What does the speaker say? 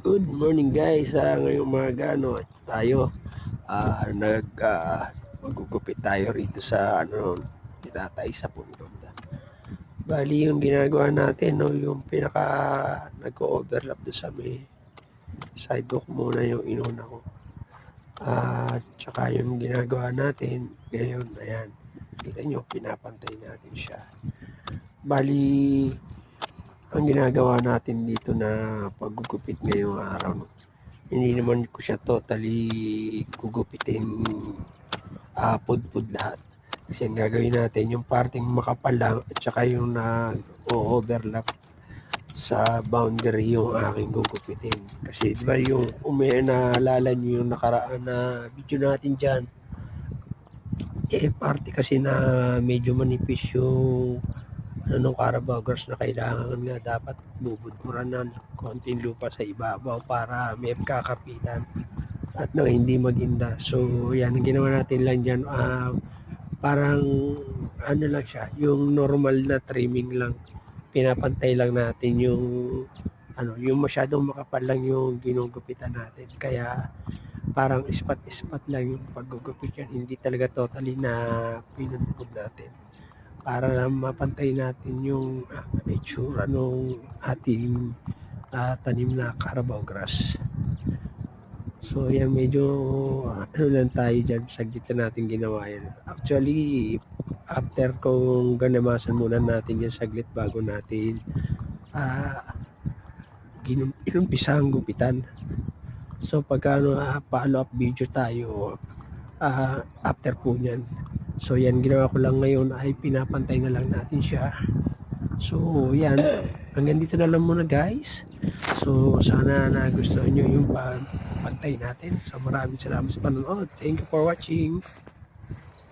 Good morning guys, ngayong umaga tayo magugupit tayo rito sa itatay sa puntod. Bali yung ginagawa natin yung pinaka nag-overlap do sa may sidewalk muna yung inuna ko. Tsaka yung ginagawa natin ngayon, ayan, kita nyo, pinapantay natin siya. Bali, ang ginagawa natin dito na paggugupit ngayong araw, hindi naman ko siya totally gugupitin pudpud lahat. Kasi ang gagawin natin, yung parting makapal lang at saka yung na-overlap sa boundary yung aking gugupitin. Kasi di ba yung naalala nyo yung nakaraan na video natin dyan, parte kasi na medyo manipis yung nung Carabao Girls na kailangan nga dapat bubudburan ng konting lupa sa ibabaw para may kakapitan at hindi maginda. So yan, ang ginawa natin lang dyan, parang lang siya, yung normal na trimming lang, pinapantay lang natin yung yung masyadong makapal lang yung ginugupitan natin, kaya parang ispat-ispat lang yung paggugupit yan, hindi talaga totally na pinudpud natin para lang mapantay natin yung itsura nung ating tanim na Carabao grass. So yan, medyo lang tayo dyan, saglit na natin ginawa yan. Actually, after kong ganamasan muna natin yan saglit bago natin inumpisa ang gupitan. So pagka follow up video tayo after po nyan. So yan, ginawa ko lang ngayon ay pinapantay na lang natin siya. So yan, hanggang dito na lang muna guys. So sana nagustuhan nyo yung pagpantay natin. So maraming salamat sa panonood. Thank you for watching.